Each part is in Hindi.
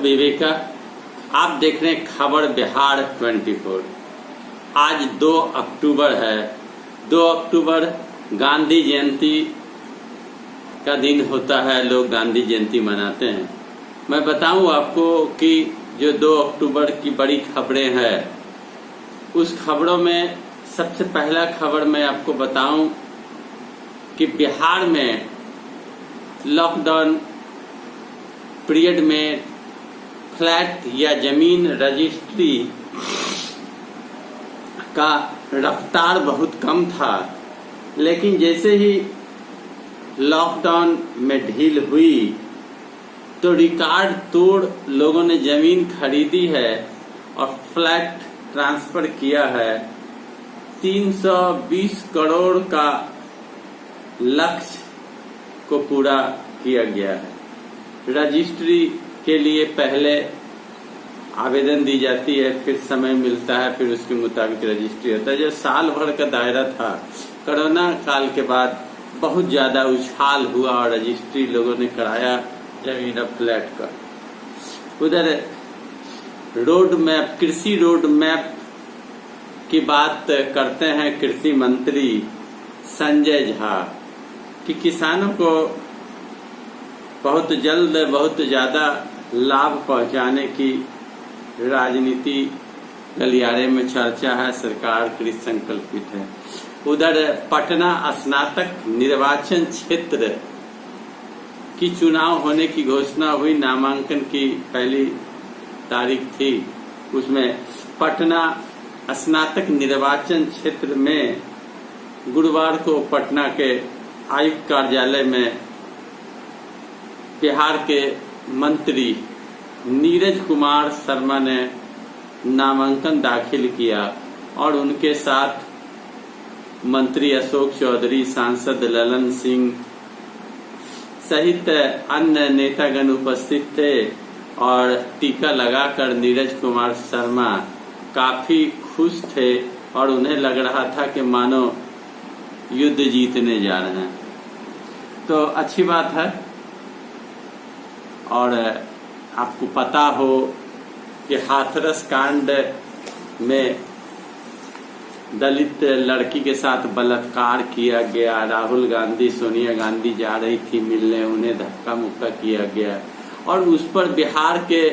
विवेका, आप देख रहे हैं खबर बिहार 24। आज 2 अक्टूबर है। 2 अक्टूबर गांधी जयंती का दिन होता है, लोग गांधी जयंती मनाते हैं। मैं बताऊं आपको कि जो 2 अक्टूबर की बड़ी खबरें हैं, उस खबरों में सबसे पहला खबर मैं आपको बताऊं कि बिहार में लॉकडाउन पीरियड में फ्लैट या जमीन रजिस्ट्री का रफ्तार बहुत कम था, लेकिन जैसे ही लॉकडाउन में ढील हुई तो रिकॉर्ड तोड़ लोगों ने जमीन खरीदी है और फ्लैट ट्रांसफर किया है। 320 करोड़ का लक्ष्य को पूरा किया गया है। रजिस्ट्री के लिए पहले आवेदन दी जाती है, फिर समय मिलता है, फिर उसके मुताबिक रजिस्ट्री होता है। जो साल भर का दायरा था, कोरोना काल के बाद बहुत ज्यादा उछाल हुआ और रजिस्ट्री लोगों ने कराया जमीन फ्लैट का। उधर रोड मैप, कृषि रोड मैप की बात करते हैं कृषि मंत्री संजय झा कि किसानों को बहुत जल्द बहुत ज्यादा लाभ पहुंचाने की राजनीति गलियारे में चर्चा है, सरकार कृत संकल्पित है। उधर पटना स्नातक निर्वाचन क्षेत्र की चुनाव होने की घोषणा हुई। नामांकन की पहली तारीख थी, उसमें पटना स्नातक निर्वाचन क्षेत्र में गुरुवार को पटना के आयुक्त कार्यालय में बिहार के मंत्री नीरज कुमार शर्मा ने नामांकन दाखिल किया और उनके साथ मंत्री अशोक चौधरी, सांसद ललन सिंह सहित अन्य नेतागण उपस्थित थे और टीका लगाकर नीरज कुमार शर्मा काफी खुश थे और उन्हें लग रहा था कि मानो युद्ध जीतने जा रहे हैं। तो अच्छी बात है। और आपको पता हो कि हाथरस कांड में दलित लड़की के साथ बलात्कार किया गया। राहुल गांधी, सोनिया गांधी जा रही थी मिलने, उन्हें धक्का मुक्का किया गया और उस पर बिहार के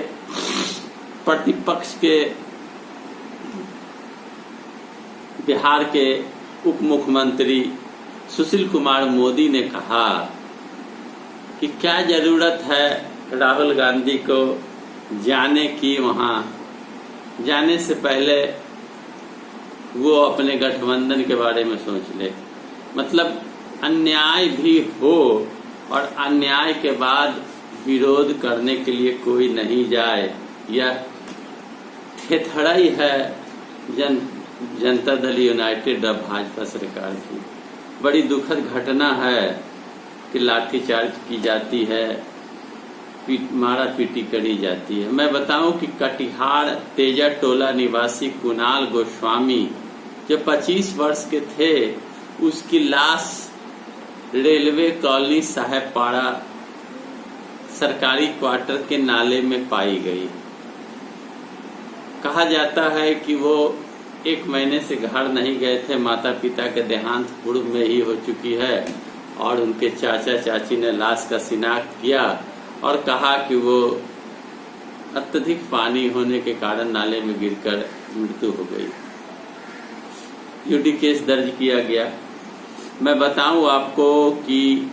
प्रतिपक्ष के बिहार के उप मुख्यमंत्री सुशील कुमार मोदी ने कहा कि क्या जरूरत है राहुल गांधी को जाने की, वहां जाने से पहले वो अपने गठबंधन के बारे में सोच ले। मतलब अन्याय भी हो और अन्याय के बाद विरोध करने के लिए कोई नहीं जाए, यह थेथड़ाई है जनता दल यूनाइटेड और भाजपा सरकार की। बड़ी दुखद घटना है कि लाठीचार्ज की जाती है, मारा पीटी करी जाती है। मैं बताऊं कि कटिहार तेजा टोला निवासी कुणाल गोस्वामी जो 25 वर्ष के थे, उसकी लाश रेलवे कॉलोनी साहेबपाड़ा सरकारी क्वार्टर के नाले में पाई गई। कहा जाता है कि वो 1 महीने से घर नहीं गए थे। माता पिता के देहांत पूर्व में ही हो चुकी है और उनके चाचा चाची ने लाश का शिनाख्त किया और कहा कि वो अत्यधिक पानी होने के कारण नाले में गिरकर मृत्यु हो गई। यूडी केस दर्ज किया गया। मैं बताऊं आपको कि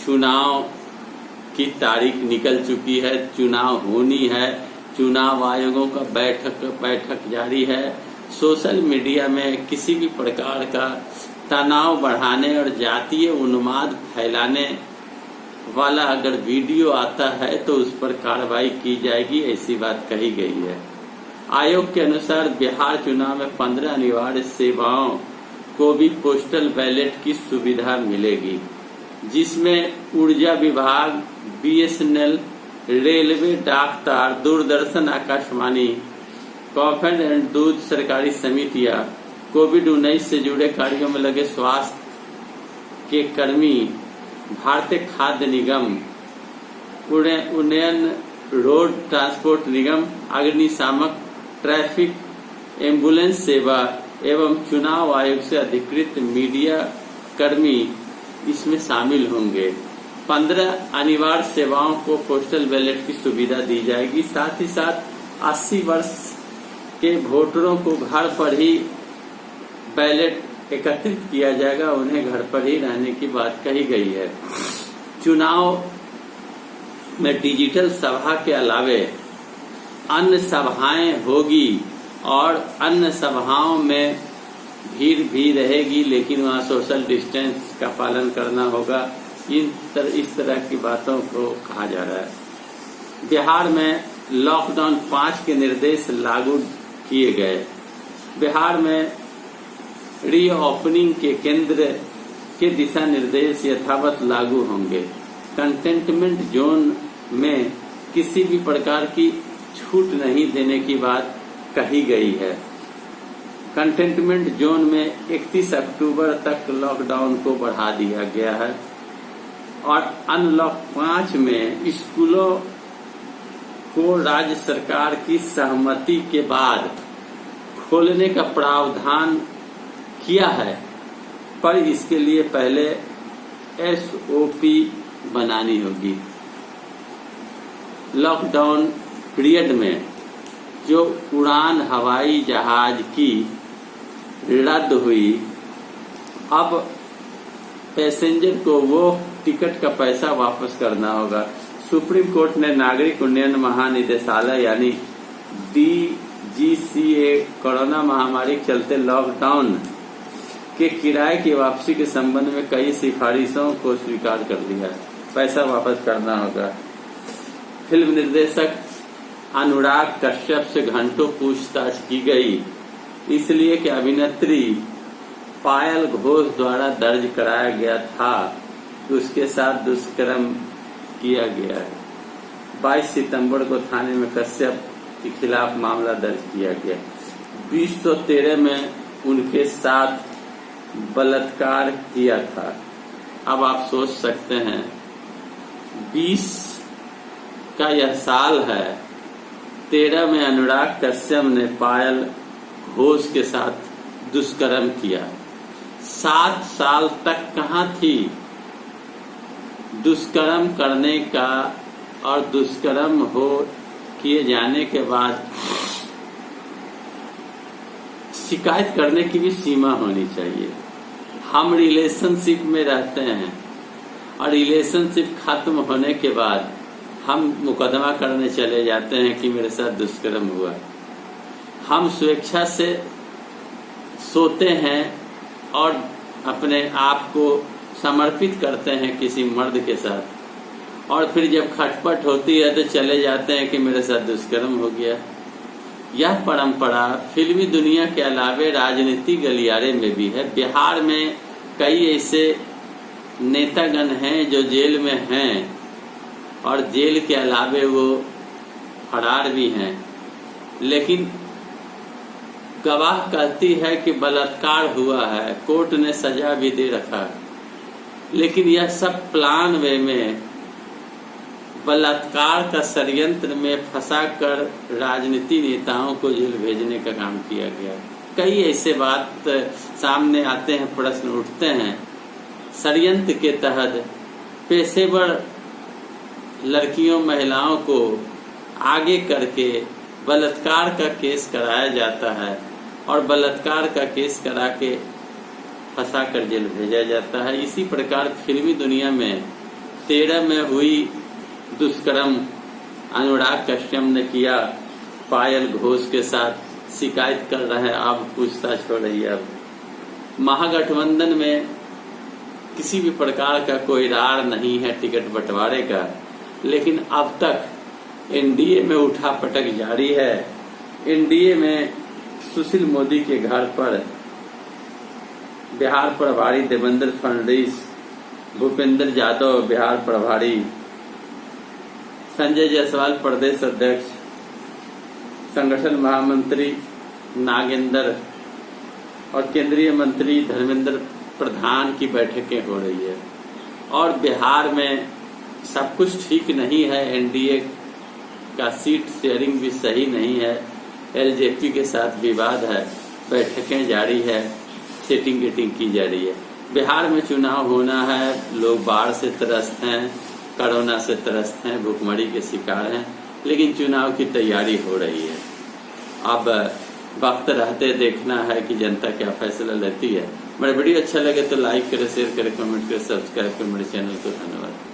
चुनाव की तारीख निकल चुकी है, चुनाव होनी है, चुनाव आयोगों का बैठक जारी है। सोशल मीडिया में किसी भी प्रकार का तनाव बढ़ाने और जातीय उन्माद फैलाने वाला अगर वीडियो आता है तो उस पर कार्रवाई की जाएगी, ऐसी बात कही गई है। आयोग के अनुसार बिहार चुनाव में 15 अनिवार्य सेवाओं को भी पोस्टल बैलेट की सुविधा मिलेगी, जिसमें ऊर्जा विभाग, बीएसएनएल, रेलवे, डाक तार, दूरदर्शन, आकाशवाणी, कॉफी एंड दूध सरकारी समितियां, कोविड-19 से जुड़े कार्यों में लगे स्वास्थ्य के कर्मी, भारतीय खाद्य निगम, उन्नयन रोड ट्रांसपोर्ट निगम, अग्निशामक, ट्रैफिक, एम्बुलेंस सेवा एवं चुनाव आयोग से अधिकृत मीडिया कर्मी इसमें शामिल होंगे। 15 अनिवार्य सेवाओं को पोस्टल बैलेट की सुविधा दी जाएगी। साथ ही साथ 80 वर्ष के वोटरों को घर पर ही बैलेट एकत्रित किया जाएगा, उन्हें घर पर ही रहने की बात कही गई है। चुनाव में डिजिटल सभा के अलावे अन्य सभाएं होगी और अन्य सभाओं में भीड़ भी रहेगी, लेकिन वहाँ सोशल डिस्टेंस का पालन करना होगा। इस तरह की बातों को कहा जा रहा है। बिहार में लॉकडाउन 5 के निर्देश लागू किए गए। बिहार में रीओपनिंग के केंद्र के दिशा निर्देश यथावत लागू होंगे। कंटेनमेंट जोन में किसी भी प्रकार की छूट नहीं देने की बात कही गई है। कंटेनमेंट जोन में 31 अक्टूबर तक लॉकडाउन को बढ़ा दिया गया है और अनलॉक 5 में स्कूलों को राज्य सरकार की सहमति के बाद खोलने का प्रावधान किया है, पर इसके लिए पहले SOP बनानी होगी। लॉकडाउन पीरियड में जो उड़ान हवाई जहाज की रद्द हुई, अब पैसेंजर को वो टिकट का पैसा वापस करना होगा। सुप्रीम कोर्ट ने नागरिक उड्डयन महानिदेशालय यानी DGCA कोरोना महामारी के चलते लॉकडाउन के किराए की वापसी के संबंध में कई सिफारिशों को स्वीकार कर लिया। पैसा वापस करना होगा। फिल्म निर्देशक अनुराग कश्यप से घंटों पूछताछ की गई, इसलिए कि अभिनेत्री पायल घोष द्वारा दर्ज कराया गया था कि उसके साथ दुष्कर्म किया गया है। 22 सितंबर को थाने में कश्यप के खिलाफ मामला दर्ज किया गया। 2013 में उनके साथ बलात्कार किया था। अब आप सोच सकते हैं 20 का यह साल है, 13 में अनुराग कश्यप ने पायल घोष के साथ दुष्कर्म किया। 7 साल तक कहाँ थी? दुष्कर्म करने का और दुष्कर्म हो किए जाने के बाद शिकायत करने की भी सीमा होनी चाहिए। हम रिलेशनशिप में रहते हैं और रिलेशनशिप खत्म होने के बाद हम मुकदमा करने चले जाते हैं कि मेरे साथ दुष्कर्म हुआ। हम स्वेच्छा से सोते हैं और अपने आप को समर्पित करते हैं किसी मर्द के साथ, और फिर जब खटपट होती है तो चले जाते हैं कि मेरे साथ दुष्कर्म हो गया। यह परंपरा फिल्मी दुनिया के अलावे राजनीति गलियारे में भी है। बिहार में कई ऐसे नेतागण हैं जो जेल में हैं और जेल के अलावे वो फरार भी हैं, लेकिन गवाह कहती है कि बलात्कार हुआ है, कोर्ट ने सजा भी दे रखा, लेकिन यह सब प्लान वे में बलात्कार का षड्यंत्र में फंसाकर राजनीति नेताओं को जेल भेजने का काम किया गया। कई ऐसे बात सामने आते हैं, प्रश्न उठते हैं। षड्यंत्र के तहत पेशेवर लड़कियों महिलाओं को आगे करके बलात्कार का केस कराया जाता है और बलात्कार का केस करा के फंसा कर जेल भेजा जाता है। इसी प्रकार फिल्मी दुनिया में 13 में हुई दुष्कर्म अनुराग कश्यप ने किया पायल घोष के साथ, शिकायत कर रहे हैं, अब पूछताछ हो रही है। अब महागठबंधन में किसी भी प्रकार का कोई रार नहीं है टिकट बंटवारे का, लेकिन अब तक एनडीए में उठापटक जारी है। एनडीए में सुशील मोदी के घर पर बिहार प्रभारी देवेंद्र फडणवीस, भूपेंद्र यादव बिहार प्रभारी, संजय जायसवाल प्रदेश अध्यक्ष, संगठन महामंत्री नागेंद्र और केंद्रीय मंत्री धर्मेंद्र प्रधान की बैठकें हो रही है। और बिहार में सब कुछ ठीक नहीं है। एनडीए का सीट शेयरिंग भी सही नहीं है। एलजेपी के साथ विवाद है, बैठकें जारी है, सेटिंग गेटिंग की जा रही है। बिहार में चुनाव होना है, लोग बाढ़ से त्रस्त हैं, कोरोना से त्रस्त हैं, भूखमरी के शिकार हैं, लेकिन चुनाव की तैयारी हो रही है। अब वक्त रहते देखना है कि जनता क्या फैसला लेती है। मेरा वीडियो अच्छा लगे तो लाइक करें, शेयर करें, कमेंट करें, सब्सक्राइब करें मेरे चैनल को। धन्यवाद।